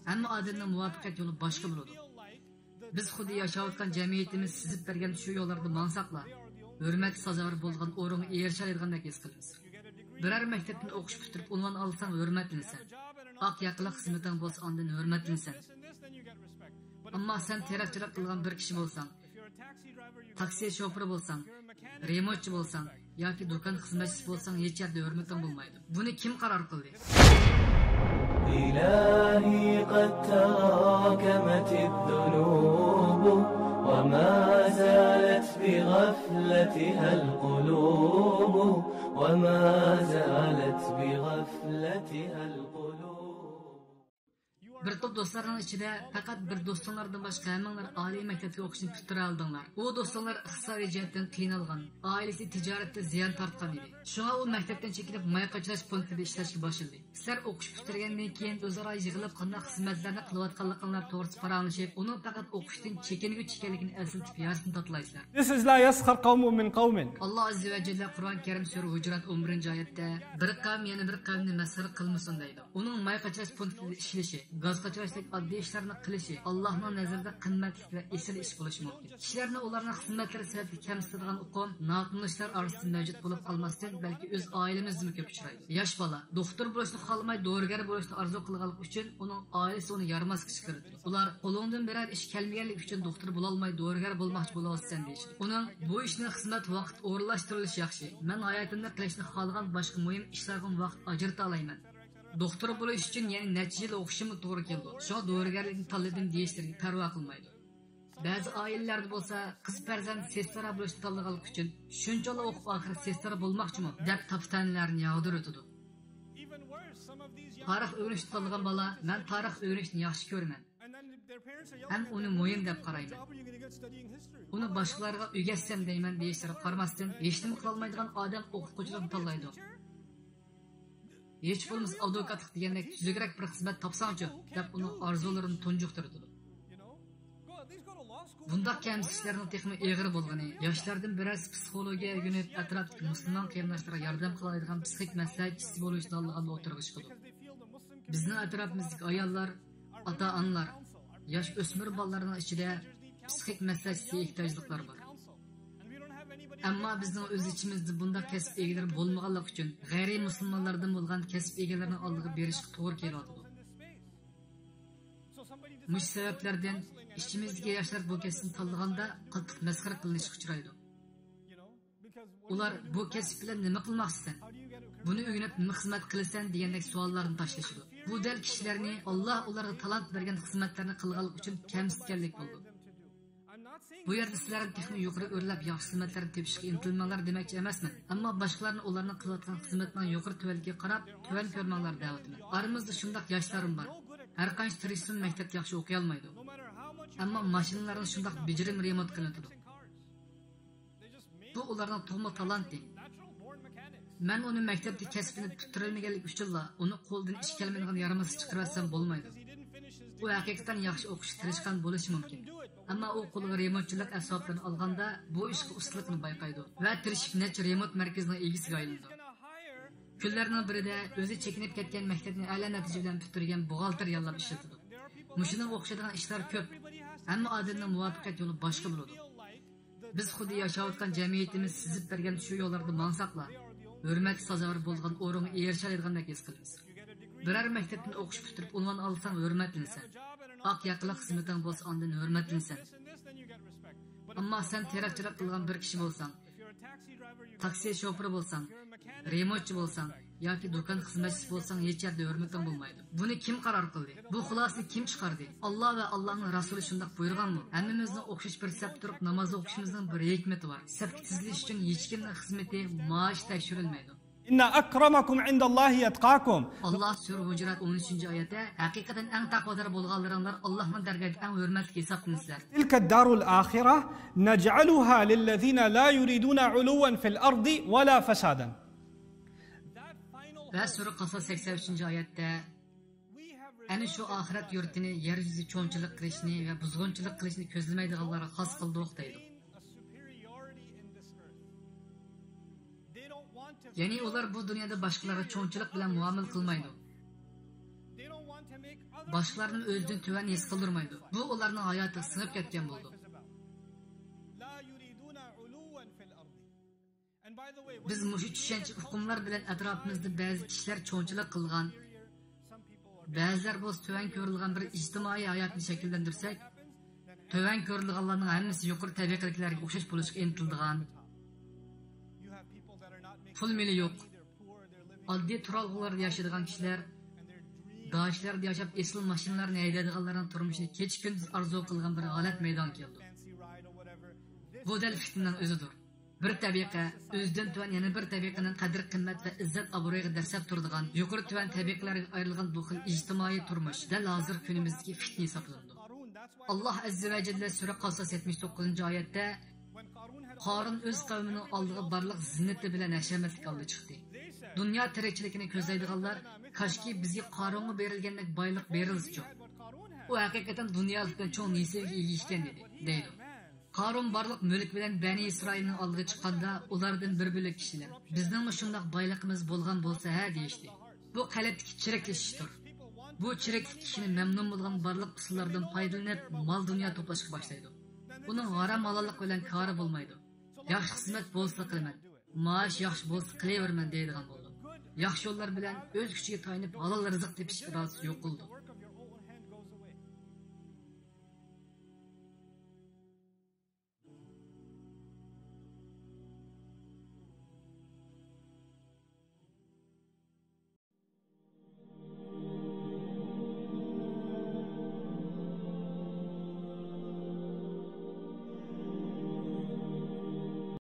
Hamma odamning muvaffaqiyat yo'li boshqa bo'ladi. Biz xuddi yashayotgan jamiyatimiz sizib bergan shu yo'llarda mansaqlar, hurmat sazovor bo'lgan o'ringa erisha oladigandak his qilamiz. Biror maktabni o'qish bitirib unvon olsang hurmatlansan. Oq yaqinlik xizmating bo'lsa ondan hurmatlansan. Ammo sen terakchilik qilgan bir kishi bo'lsang, taksi shofiri bo'lsang, remontchi bo'lsang yoki do'kon xizmatchisi bo'lsang hech yerda hurmating bo'lmaydi. Buni kim qaror qildi? إلهي قد تراكمت الذنوب وما زالت بغفلتها القلوب وما زالت بغفلتها القلوب. Bir top dostlarning ichida faqat bir do'stlardan boshqa hammalar oliy maktabga o'qishni bitira oldinglar. U do'stlar iqtisodiy jihatdan qiynalgan, oilasi tijoratda ziyon tortgan edi. Shunga u maktabdan chekinib mayqachilash punktida ishlashga boshladi. Sizlar o'qish bitirgandan keyin o'zaro yig'ilib qanday xizmatlarni qilayotganliklaringiz to'g'risida paranglashib, uni faqat o'qishdan chekinguchi ekanligini eslatib yarasini tatlaysizlar. This is la yaskhar qawmun min qawmin. Alloh azza va jalla Qur'on Karim sura Hujurat 11-oyatda bir qavm yana bir qavmni masxar qilmasin deydi. Uning mayqachilash punktida ishlashi, gaz qachirishlik oddiy ishlarni qilishi Allohning nazarida qimmatli va esil ish bo'lishi mumkin. Kishilarni ularning xizmatlari sababli kamsitadigan uqum, noqonunchilar orasida mavjud bo'lib qolmasdan, balki o'z oilamizda ko'p uchraydi. Yosh bola doktor bo'lishni xohlamay, dorigar bo'lishni orzu qilganlik uchun uning oilasi uni yarmasga chiqardi. Ular qo'lingdan biror ish kelmaganligi uchun doktor bo'la olmay, dorigar bo'lmoqchi bo'layotsan deyishdi. Uning bu ishni xizmat vaqt o'rinlashtirilishi yaxshi. Men hayotimda qilishni xohlagan boshqa muhim ishlarga vaqt ajrata olmayman. Doktor bo'lish uchun yana necha yil o'qishim to'g'ri keldi. Shu dorigarlikni tanladim deyishlarga parvo qilmaydi. Ba'zi oilalarda bo'lsa, qiz farzand sestra bo'lishni tanlaganlik uchun shunchalik o'qib oxiri sestra bo'lmoqchimi deb taftanlarni yog'dirib o'tadi. Tarix o'rganishni tanlagan bola, men tarix o'rganishni yaxshi ko'raman. Ham uni muhim deb qarayman. Uni boshqalarga o'rgatsam deyman deyishlarga qaramasdan, hech nima qila olmaydigan odam o'qituvchilarni tanlaydi. Hech bo'lmasa advokatlik degandek tuzukroq bir xizmat topsangchi deb uning orzularini tunjuqtirdi. Bundaq kamsizlarning texmi eg'ir bo'lgani, yoshlardan birasi psixologiya o'rganib, atrofdagi musulmon qarindoshlarga yordam qiladigan psixik maslahatchisi bo'lishni tanlaganlar o'tirib chiqdi. Bizning atrofimizdagi ayollar, ota-onalar, yosh o'smir bolalarning ichida psixik maslahatchisiga ehtiyojlilar bor. Ammo bizning o'z ichimizda bundaq kasb egalari bo'lmaganligi uchun g'ayriy musulmonlardan bo'lgan kasb egalarini oldiga berishga to'g'ri keladi. Mush sabablardan ichimizga yoshlar bu kasbni tanlaganda qattiq masxara qilinishga uchraydi. Ular bu kasb bilan nima qilmoqchisan? Buni o'rganib nima xizmat qilasan degandek savollarni tashlashadi. Bu dal kishilarni Alloh ularga talant bergan xizmatlarni qilganlik uchun kamsitganlik bo'ldi. Bu yerda sizlarni texnik yuqori o'rlab yaxshi xizmatlarni tepishga intilmanglar demoqchi emasman. Ammo boshqalarni ularning qilayotgan xizmatning yuqori tuvalga qarab, tuvan ko'rmanglar deyapman. Aramizda shunday yoshlarim bor. Har qancha tirishsin maktabda yaxshi o'qiy olmaydi. Ammo mashinalarni shunday bijirim remont qilinadi. Bu ularning tug'ma talanti. Men uni maktabda kasbini tutilmaganlik uchunla uni qo'ldan ish kelmaydigan yaramasi chiqarasam bo'lmaydi. U haqiqatan yaxshi o'qish tirishgan bo'lishi mumkin. Ammo u qo'liga remontchilik asboblarini olganda bu ishga ustalikni bayqaydi va tirishib necha remont markazining egasiga aylandi. Kunlarning birida o'zi chekinib ketgan maktabni a'lo natija bilan bitirgan buxgalter yollab ishlatadi. Mushuning o'xshaydigan ishlar ko'p. Hamma odamning muvaffaqiyat yo'li boshqa bo'ladi. Biz xuddi yashayotgan jamiyatimiz sizib bergan shu yo'llarda mansaqlar, hurmat sazovor bo'lgan o'ringa erisha oladigandak his qilamiz. Biror maktabni o'qish bitirib unvon olsang hurmatlansan. Oq yaqinlik xizmating bo'lsa ondan hurmatlansan. Ammo sen terakchilik qilgan bir kishi bo'lsang, taksi shofiri bo'lsang, remontchi bo'lsang yoki do'kon xizmatchisi bo'lsang hech yerda hurmating bo'lmaydi. Buni kim qaror qildi? Bu xulosani kim chiqardi? Alloh va Allohning rasuli shunday buyurganmi? Hammamizning o'xshash bir saf turib namoz o'qishimizning bir hikmati bor. Safga tizilish uchun hech kimning xizmati maosh tekshirilmaydi. Inna akramakum indallohi yatqakum. Allah sura Hujurat 13-oyatda haqiqatan eng taqvodor bo'lganlaringlar Allohning dargohida eng hurmatli hisoblanasizlar. Tilka ad-darul akhirah naj'aluha lillazina la yuriduna 'uluwan fil ardi wala fasadan. Va sura Qasas 83-oyatda ana shu oxirat yurtini yer yuzida cho'nchilik qilishni va buzg'unchilik qilishni ko'zlamaydiganlarga xos qildik deydi. Ya'ni ular bu dunyoda boshqalarga cho'nchilik bilan muomala qilmaydi. boshqalarni o'zidan tuvan his qildirmaydi. Bu ularning hayotiga singib ketgan bo'ldi. Biz mush tushunch hukmlar bilan atrofimizda ba'zi kishilar cho'nchilik qilgan, ba'zilar bu tuvan ko'rilgan bir ijtimoiy hayotni shakllantirsak, tuvan ko'rilganlarning hammasi yuqori tabaqaliklarga o'xshash bo'lishga intildigan, pul mili yo'q, oddiy turalg'ularda yashaydigan kishilar, dağışlarda yaşab esil mashinalarni haydaydiganlarning turmushini kecha-kunduz arzu qilgan bir holat maydon keldi. Bu dal fitnaning o'zidir. Bir tabiqa o'zidan tuvan yana bir tabiqaning qadr qimmat va izzat obro'yiga darsab turadigan, yuqori tuvan tabiqalarga ayrilgan bu xil ijtimoiy turmush dal hozir kunimizdagi fitna hisoblanadi. Alloh azza va jalla sura Qasas 79-oyatda Qarun o'z qavmining oldiga barliq zinnati bilan hashamatlik oldi chiqdi. Dünya tirikchiligini ko'zlaydiganlar kashki bizga Qarunga berilgandek boylik berilsin. U haqiqatan dunyolikdan cho'ng nisiga ega ekan deydi. Qarun barliq mulk bilan Bani Isroilning oldiga chiqqanda ulardan bir bo'lik kishilar bizning shundoq boyligimiz bo'lgan bo'lsa ha deyishdi. Bu qalbdagi chiriklikdir. Bu chiriklik kishini mamnun bo'lgan barliq usullardan foydalanib mol dunyo to'plashga boshlaydi. Uning harom halollik bilan kori bo'lmaydi. Yaxshi xizmat bo'lsa qilaman, maash yaxshi bo'lsa qilaverman deydigan bo'ldi. Yaxshi yo'llar bilan o'z kuchiga tayanib halol rizq tepish irodasi yo'q bo'ldi.